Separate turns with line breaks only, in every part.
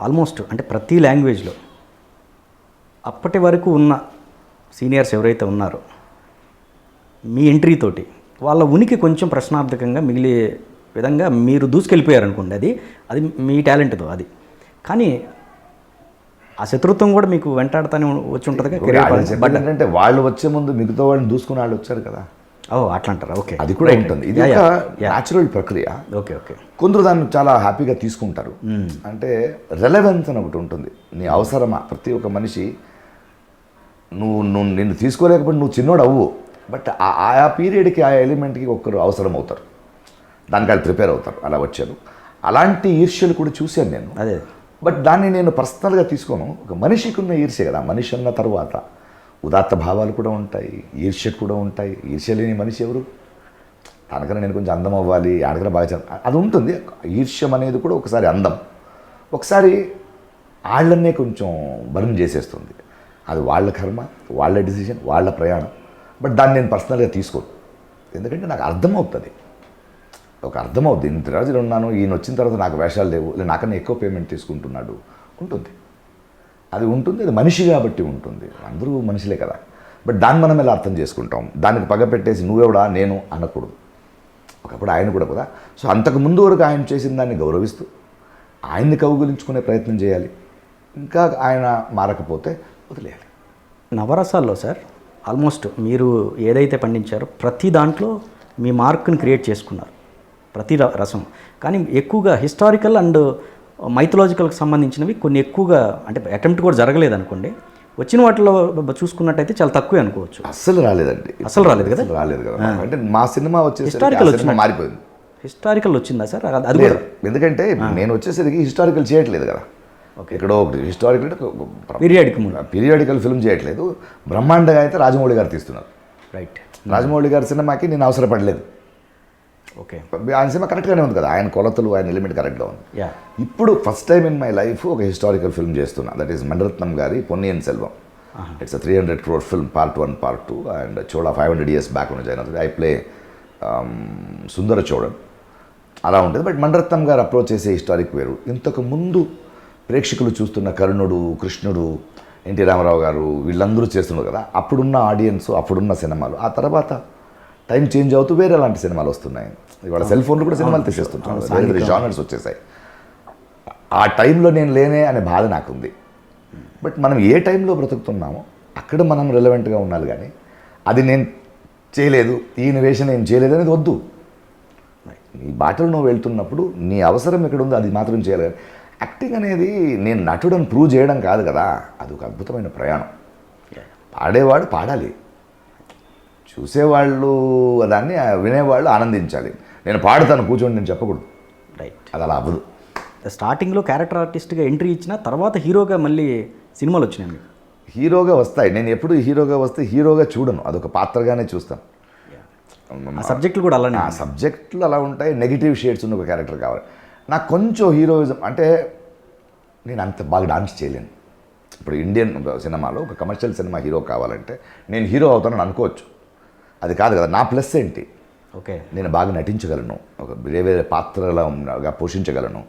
Almost అంటే ప్రతి లాంగ్వేజ్లో అప్పటి వరకు ఉన్న సీనియర్స్ ఎవరైతే ఉన్నారో మీ ఎంట్రీ తోటి వాళ్ళ ఉనికి కొంచెం ప్రశ్నార్థకంగా మిగిలే విధంగా మీరు దూసుకెళ్ళిపోయారు అనుకోండి, అది అది మీ టాలెంట్తో అది. కానీ ఆ శత్రుత్వం కూడా మీకు వెంటాడుతూనే వచ్చి ఉంటుంది.
బట్ అంటే వాళ్ళు వచ్చే ముందు మిగతా వాళ్ళని దూసుకుని వాళ్ళు వచ్చారు కదా.
ఓ అట్లా అంటారా? ఓకే,
అది కూడా ఉంటుంది. ఇది ఒక న్యాచురల్ ప్రక్రియ.
Okay okay.
కొందరు దాన్ని చాలా హ్యాపీగా తీసుకుంటారు. అంటే రెలవెన్స్ అని ఒకటి ఉంటుంది. నీ అవసరమా, ప్రతి ఒక్క మనిషి నువ్వు నువ్వు నిన్ను తీసుకోలేకపోతే నువ్వు చిన్నోడు అవ్వు, బట్ ఆయా పీరియడ్కి ఆ ఎలిమెంట్కి ఒక్కరు అవసరం అవుతారు, దానికి వాళ్ళు ప్రిపేర్ అవుతారు. అలా వచ్చారు. అలాంటి ఈర్ష్యలు కూడా చూశాను నేను.
అదే,
బట్ దాన్ని నేను పర్సనల్గా తీసుకోను. ఒక మనిషికి ఉన్న ఈర్ష్య కదా, మనిషి అన్న తర్వాత ఉదాత్త భావాలు కూడా ఉంటాయి, ఈర్ష్య కూడా ఉంటాయి. ఈర్ష్య లేని మనిషి ఎవరు? దానికన్నా నేను కొంచెం అందం అవ్వాలి, ఆడకన్నా బాగా అది ఉంటుంది. ఈర్ష్యం అనేది కూడా ఒకసారి అందం, ఒకసారి వాళ్ళన్నే కొంచెం బర్న్ చేసేస్తుంది. అది వాళ్ళ కర్మ, వాళ్ళ డిసిషన్, వాళ్ళ ప్రయాణం. బట్ దాన్ని నేను పర్సనల్గా తీసుకోను, ఎందుకంటే నాకు అర్థమవుతుంది. ఒక అర్థమవుద్ది, ఇంత రోజులు ఉన్నాను, ఈయన వచ్చిన తర్వాత నాకు వేషాలు లేవు, లేదా నాకన్నా ఎక్కువ పేమెంట్ తీసుకుంటున్నాడు, ఉంటుంది. అది ఉంటుంది, అది మనిషి కాబట్టి ఉంటుంది. అందరూ మనుషులే కదా. బట్ దాన్ని మనం ఎలా అర్థం చేసుకుంటాం? దానికి పగ పెట్టేసి నువ్వెవడా నేను అనకూడదు. ఒకప్పుడు ఆయన కూడా కదా. సో అంతకు ముందు వరకు ఆయన చేసిన దాన్ని గౌరవిస్తూ ఆయన్ని కౌగులించుకునే ప్రయత్నం చేయాలి. ఇంకా ఆయన మారకపోతే వదిలేయాలి.
నవరసాల్లో సార్ ఆల్మోస్ట్ మీరు ఏదైతే పండించారో ప్రతి దాంట్లో మీ మార్క్ని క్రియేట్ చేసుకున్నారు, ప్రతి రసం. కానీ ఎక్కువగా హిస్టారికల్ అండ్ మైథలాజికల్కి సంబంధించినవి కొన్ని ఎక్కువగా అంటే అటెంప్ట్ కూడా జరగలేదు అనుకోండి. వచ్చిన వాటిలో చూసుకున్నట్టయితే చాలా తక్కువే అనుకోవచ్చు.
అస్సలు రాలేదండి,
అసలు రాలేదు కదా.
రాలేదు కదా. అంటే మా సినిమా వచ్చేసి
హిస్టారికల్ వచ్చింది,
మారిపోయింది.
హిస్టారికల్ వచ్చిందా సార్? అది కూడా
ఎందుకంటే నేను వచ్చేసరికి హిస్టారికల్ చేయట్లేదు కదా. ఎక్కడో ఒకటి హిస్టారికల్ పీరియాడికల్ ఫిల్మ్ చేయట్లేదు. బ్రహ్మాండంగా అయితే రాజమౌళి గారు తీస్తున్నారు.
రైట్.
రాజమౌళి గారి సినిమాకి నేను అవసరపడలేదు.
ఓకే,
ఆయన సినిమా కరెక్ట్గానే ఉంది కదా, ఆయన కొలతలు, ఆయన ఎలిమెంట్ కరెక్ట్గా ఉంది. ఇప్పుడు first time in my life ఒక హిస్టారికల్ ఫిల్మ్ చేస్తున్నా. దట్ ఈస్ మణిరత్నం గారి Ponniyin Selvam. It's a 300 crore film, part 1, part 2, and Chola 500 years back ఉన్న జైన ఐ ప్లే సుందర చోళన్. అలా ఉంటుంది. బట్ మణిరత్నం గారు అప్రోచ్ చేసే హిస్టారిక్ వేరు. ఇంతకు ముందు ప్రేక్షకులు చూస్తున్న కర్ణుడు, కృష్ణుడు, ఎన్టీ రామారావు గారు వీళ్ళందరూ చేస్తున్నారు కదా, అప్పుడున్న ఆడియన్స్, అప్పుడున్న సినిమాలు. ఆ తర్వాత టైం చేంజ్ అవుతూ వేరే అలాంటి సినిమాలు వస్తున్నాయి. ఇవాళ సెల్ ఫోన్లు కూడా సినిమాలు తీసేస్తుంటాను, వేరే జానర్స్ వచ్చేసాయి. ఆ టైంలో నేను లేనే అనే బాధ నాకుంది. బట్ మనం ఏ టైంలో బ్రతుకుతున్నామో అక్కడ మనం రెలవెంట్గా ఉండాలి. కానీ అది నేను చేయలేదు, ఈ ఇన్వేషన్ నేను చేయలేదు అనేది వద్దు. నీ బాటలో నువ్వు వెళ్తున్నప్పుడు నీ అవసరం ఎక్కడ ఉందో అది మాత్రం చేయాలి. కానీ యాక్టింగ్ అనేది నేను నటుడని ప్రూవ్ చేయడం కాదు కదా, అది ఒక అద్భుతమైన ప్రయాణం. పాడేవాడు పాడాలి, చూసేవాళ్ళు దాన్ని, వినేవాళ్ళు ఆనందించాలి. నేను పాడుతాను కూర్చోండి నేను చెప్పకూడదు.
రైట్.
అది అలా అవ్వదు.
స్టార్టింగ్లో క్యారెక్టర్ ఆర్టిస్ట్గా ఎంట్రీ ఇచ్చిన తర్వాత హీరోగా మళ్ళీ సినిమాలు వచ్చినాయి మీకు.
హీరోగా వస్తాయి. నేను ఎప్పుడు హీరోగా వస్తే హీరోగా చూడను, అదొక పాత్రగానే చూస్తాను.
ఆ సబ్జెక్టులు కూడా అలానే,
ఆ సబ్జెక్టులు అలా ఉంటాయి. నెగిటివ్ షేడ్స్ ఉన్న ఒక క్యారెక్టర్ కావాలి. నాకు కొంచెం హీరోయిజం అంటే నేను అంత బాగా డాన్స్ చేయలేను. ఇప్పుడు ఇండియన్ సినిమాలో ఒక కమర్షియల్ సినిమా హీరో కావాలంటే నేను హీరో అవుతానని అనుకోవచ్చు, అది కాదు కదా. నా ప్లస్ ఏంటి?
ఓకే,
నేను బాగా నటించగలను, ఒక వేరే వేరే పాత్రలుగా పోషించగలను.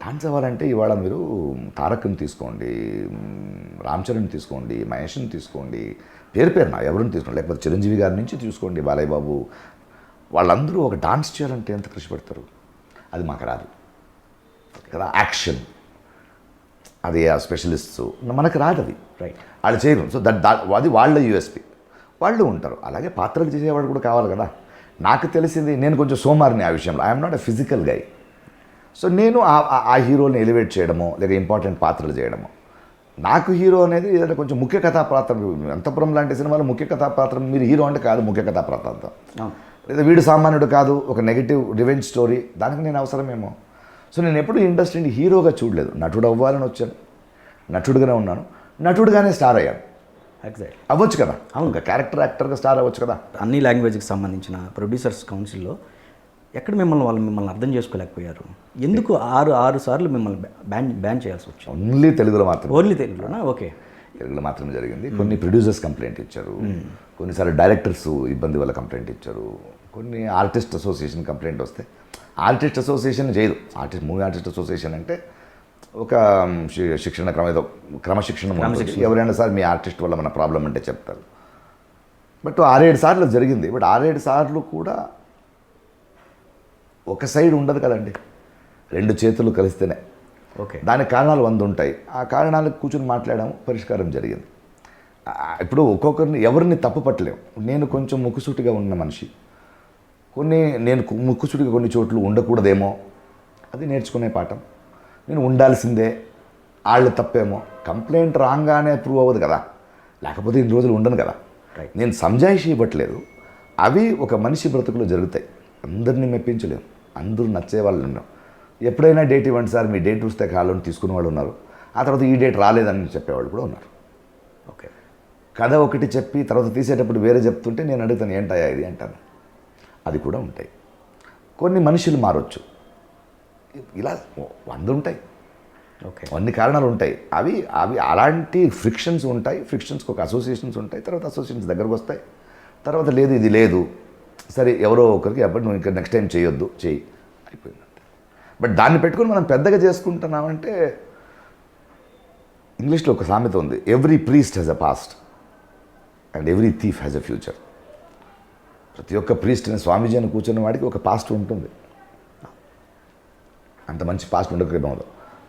డాన్స్ అవ్వాలంటే ఇవాళ మీరు తారక్ని తీసుకోండి, రామ్ చరణ్ తీసుకోండి, మహేష్ని తీసుకోండి, పేరున ఎవరిని తీసుకోండి, లేకపోతే చిరంజీవి గారి నుంచి తీసుకోండి, బాలయ్య బాబు, వాళ్ళందరూ ఒక డాన్స్ చేయాలంటే ఎంత కృషి పెడతారు. అది మాకు రాదు కదా. యాక్షన్ అది ఆ స్పెషలిస్ట్స్ మనకు రాదు, అది
రైట్,
వాళ్ళు చేయరు. సో అది వాళ్ళ యూఎస్పి, వాళ్ళు ఉంటారు. అలాగే పాత్రలు చేసేవాడు కూడా కావాలి కదా. నాకు తెలిసింది, నేను కొంచెం సోమారిని ఆ విషయంలో. I'm not a physical guy. So నేను ఆ హీరోని ఎలివేట్ చేయడమో లేక ఇంపార్టెంట్ పాత్రలు చేయడమో. నాకు హీరో అనేది ఏదైనా కొంచెం ముఖ్య కథాపాత్ర. అంతపురం లాంటి సినిమాలో ముఖ్య కథాపాత్రం, మీరు హీరో అంటే కాదు ముఖ్య కథాపాత్రం, లేదా వీడు సామాన్యుడు కాదు, ఒక నెగిటివ్ రివెంజ్ స్టోరీ, దానికి నేను అవసరమేమో. సో నేను ఎప్పుడు ఇండస్ట్రీని హీరోగా చూడలేదు. నటుడు అవ్వాలని వచ్చాను, నటుడుగానే ఉన్నాను, నటుడుగానే స్టార్ అయ్యాను.
ఎగ్జాక్ట్
అవ్వచ్చు కదా. అవును, క్యారెక్టర్ యాక్టర్గా స్టార్ అవ్వచ్చు కదా.
అన్ని లాంగ్వేజ్కి సంబంధించిన ప్రొడ్యూసర్స్ కౌన్సిల్లో ఎక్కడ మిమ్మల్ని అర్థం చేసుకోలేకపోయారు? ఎందుకు ఆరు సార్లు మిమ్మల్ని బ్యాన్ చేయాల్సి వచ్చింది?
ఓన్లీ తెలుగులో మాత్రమే.
ఓన్లీ తెలుగులోనా? ఓకే,
తెలుగులో మాత్రమే జరిగింది. కొన్ని ప్రొడ్యూసర్స్ కంప్లైంట్ ఇచ్చారు, కొన్నిసార్లు డైరెక్టర్స్ ఇబ్బంది వల్ల కంప్లైంట్ ఇచ్చారు, కొన్ని ఆర్టిస్ట్ అసోసియేషన్ కంప్లైంట్ వస్తే ఆర్టిస్ట్ అసోసియేషన్ చేయదు. మూవీ ఆర్టిస్ట్ అసోసియేషన్ అంటే ఒక శిక్షణ క్రమశిక్షణ ఉంటుంది. ఎవరైనా సార్ మీ ఆర్టిస్ట్ వల్ల మన ప్రాబ్లం అంటే చెప్తారు. బట్ 6-7 సార్లు జరిగింది. బట్ 6-7 సార్లు కూడా ఒక సైడ్ ఉండదు కదండి, 2 చేతులు కలిస్తేనే.
ఓకే,
దానికి కారణాలు 100 ఉంటాయి. ఆ కారణాలకు కూర్చొని మాట్లాడాము, పరిష్కారం జరిగింది. ఇప్పుడు ఒక్కొక్కరిని ఎవరిని తప్పు పట్టలేము. నేను కొంచెం ముక్కుసూటిగా ఉన్న మనిషి, నేను ముక్కుసూటిగా కొన్ని చోట్ల ఉండకూడదేమో, అది నేర్చుకునే పాఠం. నేను ఉండాల్సిందే, వాళ్ళు తప్పేమో. కంప్లైంట్ రాగానే ప్రూవ్ అవ్వదు కదా, లేకపోతే ఇన్ని రోజులు ఉండను కదా. నేను సంజాయిషి ఇవ్వట్లేదు, అవి ఒక మనిషి బ్రతుకులో జరుగుతాయి. అందరినీ మెప్పించలేము, అందరూ నచ్చే వాళ్ళు ఉన్నాం. ఎప్పుడైనా డేట్ ఇవ్వండి సార్, మీ డేట్ వస్తే కావాలని తీసుకునే వాళ్ళు ఉన్నారు. ఆ తర్వాత ఈ డేట్ రాలేదని చెప్పేవాళ్ళు కూడా ఉన్నారు.
ఓకే,
కథ ఒకటి చెప్పి తర్వాత తీసేటప్పుడు వేరే చెప్తుంటే నేను అడుగుతాను ఏంటయ్యా ఇది అంటాను. అది కూడా ఉంటాయి. కొన్ని మనుషులు మారొచ్చు, ఇలా 100 ఉంటాయి.
ఓకే,
అన్ని కారణాలు ఉంటాయి. అవి అవి అలాంటి ఫ్రిక్షన్స్ ఉంటాయి. ఫ్రిక్షన్స్కి ఒక అసోసియేషన్స్ ఉంటాయి. తర్వాత అసోసియేషన్స్ దగ్గరకు వస్తాయి. తర్వాత లేదు ఇది లేదు, సరే ఎవరో ఒకరికి అప్పుడు నువ్వు ఇంకా నెక్స్ట్ టైం చేయొద్దు, చేయి, అయిపోయింది. బట్ దాన్ని పెట్టుకొని మనం పెద్దగా చేసుకుంటున్నామంటే, ఇంగ్లీష్లో ఒక సామెత ఉంది, every priest has a past and every thief has a future. ప్రతి ఒక్క ప్రీస్ట్ అని స్వామీజీ అని కూర్చున్న వాడికి ఒక పాస్ట్ ఉంటుంది. అంత మంచి పాస్ట్ ఉండకపోవడం.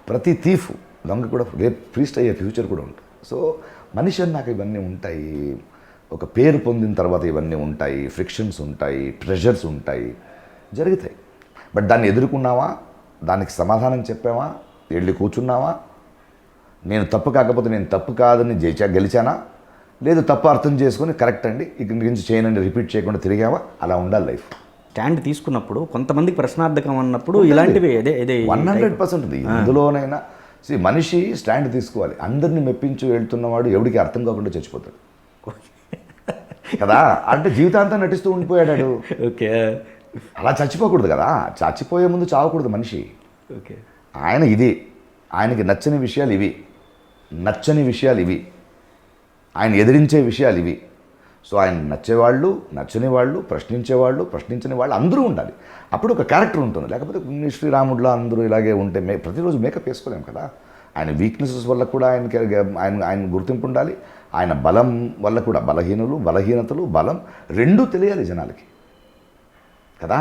ప్రతి థీఫ్ దొంగ కూడా రేపు ప్రీస్ట్ అయ్యే ఫ్యూచర్ కూడా ఉంటుంది. సో మనిషి అన్నాక ఇవన్నీ ఉంటాయి. ఒక పేరు పొందిన తర్వాత ఇవన్నీ ఉంటాయి, ఫ్రిక్షన్స్ ఉంటాయి, ట్రెజర్స్ ఉంటాయి, జరుగుతాయి. బట్ దాన్ని ఎదుర్కొన్నావా, దానికి సమాధానం చెప్పావా, వెళ్ళి కూర్చున్నావా, నేను తప్పు కాకపోతే నేను తప్పు కాదని గెలిచానా, లేదు తప్పు అర్థం చేసుకొని కరెక్ట్ అండి ఇక్కడి నుంచి చేయనండి రిపీట్ చేయకుండా తిరిగావా, అలా ఉండాలి లైఫ్.
స్టాండ్ తీసుకున్నప్పుడు కొంతమందికి ప్రశ్నార్థకం అన్నప్పుడు ఇలాంటివి
100% ఉంది. ఇందులోనైనా మనిషి స్టాండ్ తీసుకోవాలి. అందరినీ మెప్పించి వెళ్తున్నవాడు ఎవడికి అర్థం కాకుండా చచ్చిపోతాడు కదా. అంటే జీవితాంతం నటిస్తూ ఉండిపోయాడు.
ఓకే,
అలా చచ్చిపోకూడదు కదా. చచ్చిపోయే ముందు చావకూడదు మనిషి.
ఓకే,
ఆయన ఇది, ఆయనకి నచ్చని విషయాలు ఇవి, నచ్చని విషయాలు ఇవి, ఆయన ఎదిరించే విషయాలు ఇవి. సో ఆయన నచ్చేవాళ్ళు, నచ్చని వాళ్ళు, ప్రశ్నించేవాళ్ళు, ప్రశ్నించని వాళ్ళు అందరూ ఉండాలి. అప్పుడు ఒక క్యారెక్టర్ ఉంటుంది. లేకపోతే శ్రీరాముడిలో అందరూ ఇలాగే ఉంటే ప్రతిరోజు మేకప్ వేసుకోలేము కదా. ఆయన వీక్నెసెస్ వల్ల కూడా ఆయన గుర్తింపు ఉండాలి. ఆయన బలం వల్ల కూడా బలహీనతలు, బలం రెండూ తెలియాలి జనాలకి కదా.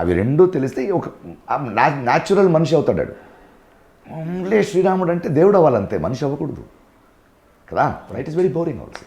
అవి రెండూ తెలిస్తే ఒక న్యాచురల్ మనిషి అవుతాడు. ఓన్లీ శ్రీరాముడు అంటే దేవుడు అవ్వాలంతే, మనిషి అవ్వకూడదు కదా. It is very boring also.